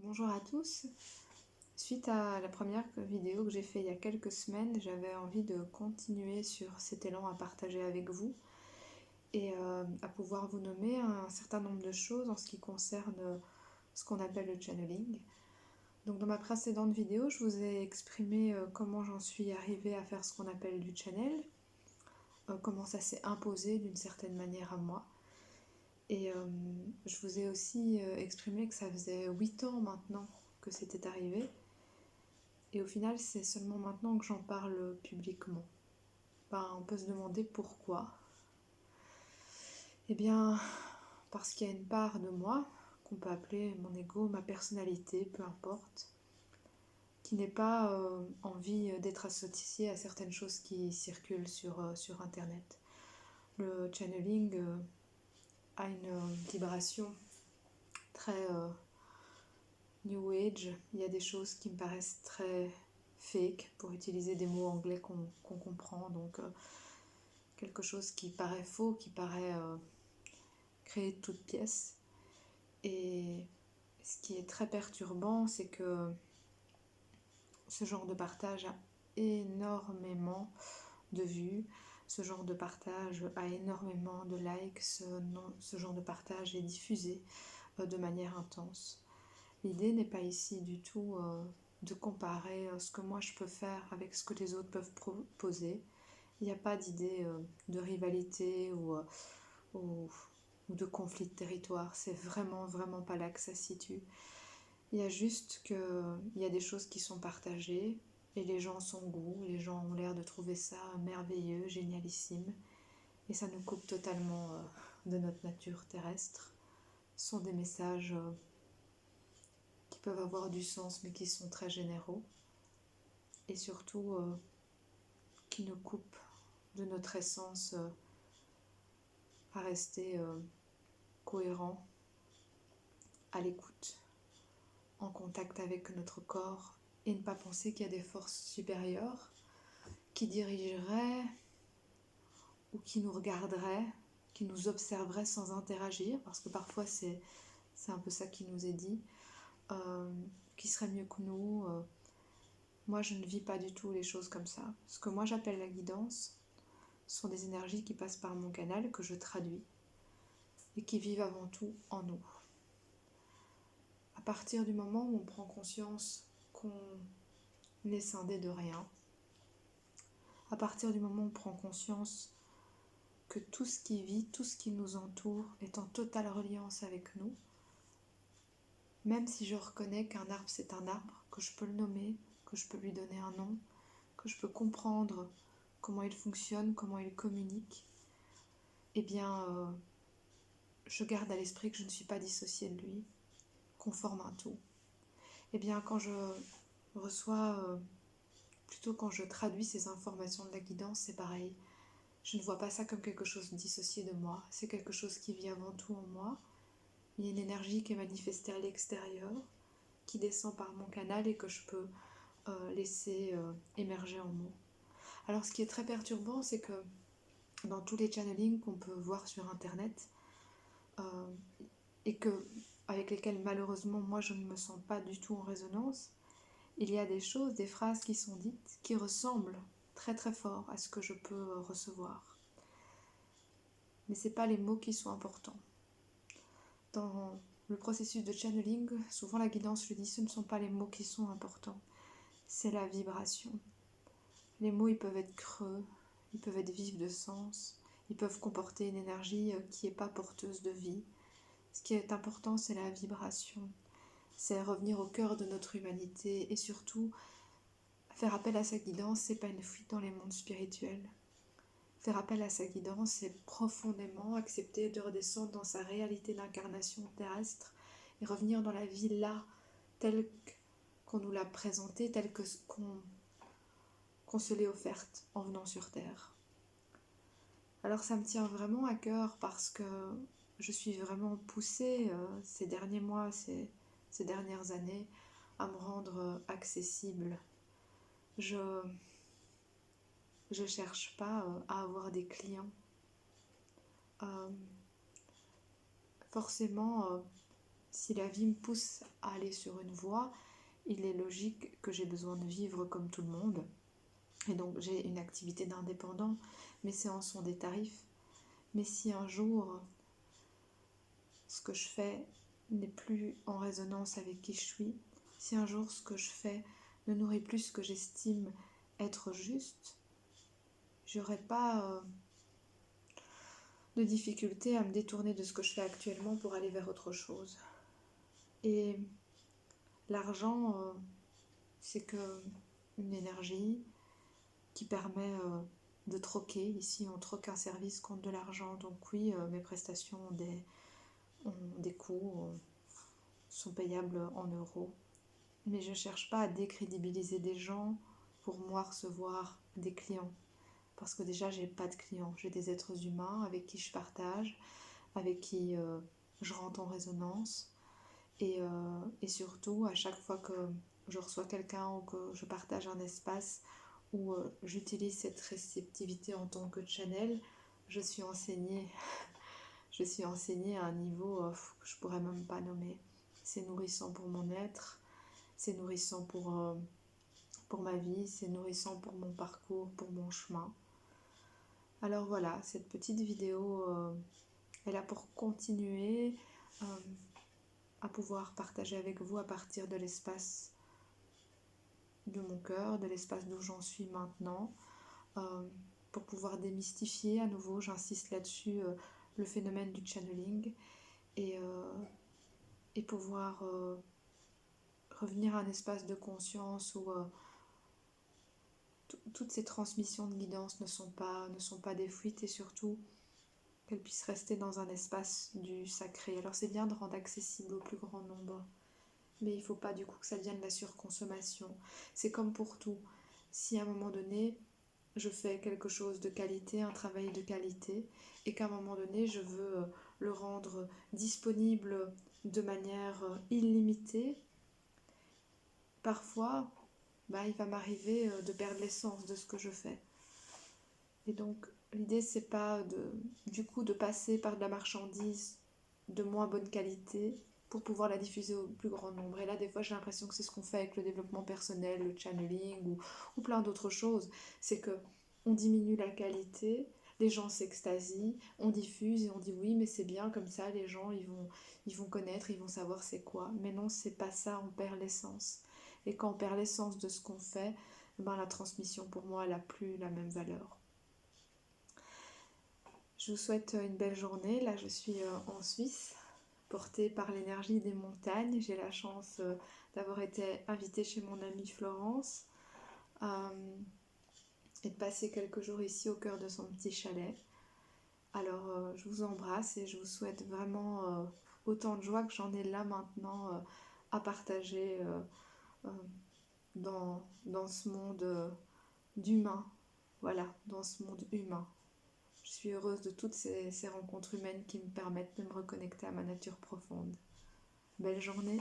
Bonjour à tous. Suite à la première vidéo que j'ai fait il y a quelques semaines, j'avais envie de continuer sur cet élan à partager avec vous et à pouvoir vous nommer un certain nombre de choses en ce qui concerne ce qu'on appelle le channeling. Donc dans ma précédente vidéo, je vous ai exprimé comment j'en suis arrivée à faire ce qu'on appelle du channel, comment ça s'est imposé d'une certaine manière à moi. Et je vous ai aussi exprimé que ça faisait 8 ans maintenant que c'était arrivé. Et au final, c'est seulement maintenant que j'en parle publiquement. On peut se demander pourquoi. Eh bien, parce qu'il y a une part de moi, qu'on peut appeler mon ego, ma personnalité, peu importe, qui n'est pas envie d'être associée à certaines choses qui circulent sur Internet. Le channeling a une vibration très New Age. Il y a des choses qui me paraissent très fake, pour utiliser des mots anglais qu'on comprend. Donc quelque chose qui paraît faux, qui paraît créé de toutes pièces. Et ce qui est très perturbant, c'est que ce genre de partage a énormément de vues, ce genre de partage a énormément de likes, ce genre de partage est diffusé de manière intense. L'idée n'est pas ici du tout de comparer ce que moi je peux faire avec ce que les autres peuvent proposer. Il n'y a pas d'idée de rivalité ou de conflit de territoire. C'est vraiment pas là que ça se situe. Il y a juste qu'il y a des choses qui sont partagées et les gens sont goût, les gens ont l'air de trouver ça merveilleux, génialissime. Et ça nous coupe totalement de notre nature terrestre. Ce sont des messages qui peuvent avoir du sens mais qui sont très généraux. Et surtout qui nous coupent de notre essence à rester cohérent, à l'écoute, en contact avec notre corps et ne pas penser qu'il y a des forces supérieures qui dirigeraient ou qui nous regarderaient, qui nous observeraient sans interagir, parce que parfois c'est un peu ça qui nous est dit, qui serait mieux que nous. Moi je ne vis pas du tout les choses comme ça. Ce que moi j'appelle la guidance sont des énergies qui passent par mon canal, que je traduis, et qui vivent avant tout en nous. À partir du moment où on prend conscience qu'on n'est scindé de rien, à partir du moment où on prend conscience que tout ce qui vit, tout ce qui nous entoure est en totale reliance avec nous, même si je reconnais qu'un arbre c'est un arbre, que je peux le nommer, que je peux lui donner un nom, que je peux comprendre comment il fonctionne, comment il communique, eh bien je garde à l'esprit que je ne suis pas dissociée de lui, qu'on forme un tout. Eh bien quand je reçois, plutôt quand je traduis ces informations de la guidance, c'est pareil. Je ne vois pas ça comme quelque chose de dissocié de moi, c'est quelque chose qui vit avant tout en moi. Il y a une énergie qui est manifestée à l'extérieur, qui descend par mon canal et que je peux laisser émerger en moi. Alors ce qui est très perturbant, c'est que dans tous les channelings qu'on peut voir sur internet, et avec lesquels malheureusement moi je ne me sens pas du tout en résonance, il y a des choses, des phrases qui sont dites qui ressemblent très très fort à ce que je peux recevoir. Mais ce n'est pas les mots qui sont importants. Dans le processus de channeling, souvent la guidance le dit, ce ne sont pas les mots qui sont importants, c'est la vibration. Les mots, ils peuvent être creux, ils peuvent être vifs de sens, ils peuvent comporter une énergie qui n'est pas porteuse de vie. Ce qui est important, c'est la vibration. C'est revenir au cœur de notre humanité et surtout faire appel à sa guidance, c'est pas une fuite dans les mondes spirituels. Faire appel à sa guidance, c'est profondément accepter de redescendre dans sa réalité d'incarnation terrestre et revenir dans la vie là, telle qu'on nous l'a présentée, telle qu'on se l'est offerte en venant sur Terre. Alors ça me tient vraiment à cœur parce que je suis vraiment poussée ces derniers mois, ces dernières années, à me rendre accessible. Je cherche pas à avoir des clients. Forcément, Si la vie me pousse à aller sur une voie, il est logique que j'ai besoin de vivre comme tout le monde. Et donc j'ai une activité d'indépendant. Mes séances sont des tarifs. Mais si un jour, ce que je fais n'est plus en résonance avec qui je suis, si un jour ce que je fais ne nourrit plus ce que j'estime être juste, j'aurai pas de difficulté à me détourner de ce que je fais actuellement pour aller vers autre chose. Et l'argent, c'est que une énergie qui permet de troquer. Ici, on troque un service contre de l'argent. Donc oui, mes prestations ont des coûts, sont payables en euros. Mais je ne cherche pas à décrédibiliser des gens pour moi recevoir des clients. Parce que déjà, j'ai pas de clients. J'ai des êtres humains avec qui je partage, avec qui je rentre en résonance. Et surtout, à chaque fois que je reçois quelqu'un ou que je partage un espace où j'utilise cette réceptivité en tant que channel, je suis enseignée. Je suis enseignée à un niveau que je pourrais même pas nommer. C'est nourrissant pour mon être, c'est nourrissant pour ma vie, c'est nourrissant pour mon parcours, pour mon chemin. Alors voilà, cette petite vidéo est là pour continuer à pouvoir partager avec vous à partir de l'espace de mon cœur, de l'espace d'où j'en suis maintenant, pour pouvoir démystifier à nouveau, j'insiste là-dessus, le phénomène du channeling et, pouvoir revenir à un espace de conscience où toutes ces transmissions de guidance ne sont pas des fuites et surtout qu'elles puissent rester dans un espace du sacré. Alors c'est bien de rendre accessible au plus grand nombre, mais il ne faut pas du coup que ça devienne de la surconsommation. C'est comme pour tout. Si à un moment donné, je fais quelque chose de qualité, un travail de qualité, et qu'à un moment donné, je veux le rendre disponible de manière illimitée, parfois, il va m'arriver de perdre l'essence de ce que je fais. Et donc, l'idée, c'est pas de passer par de la marchandise de moins bonne qualité pour pouvoir la diffuser au plus grand nombre. Et là, des fois, j'ai l'impression que c'est ce qu'on fait avec le développement personnel, le channeling ou plein d'autres choses. C'est que on diminue la qualité, les gens s'extasient, on diffuse et on dit oui, mais c'est bien comme ça, les gens, ils vont connaître, ils vont savoir c'est quoi. Mais non, c'est pas ça, on perd l'essence. Et quand on perd l'essence de ce qu'on fait, la transmission, pour moi, elle n'a plus la même valeur. Je vous souhaite une belle journée. Là, je suis en Suisse, portée par l'énergie des montagnes. J'ai la chance d'avoir été invitée chez mon amie Florence et de passer quelques jours ici au cœur de son petit chalet. Alors, je vous embrasse et je vous souhaite vraiment autant de joie que j'en ai là maintenant à partager dans ce monde d'humain. Voilà, dans ce monde humain. Je suis heureuse de toutes ces rencontres humaines qui me permettent de me reconnecter à ma nature profonde. Belle journée.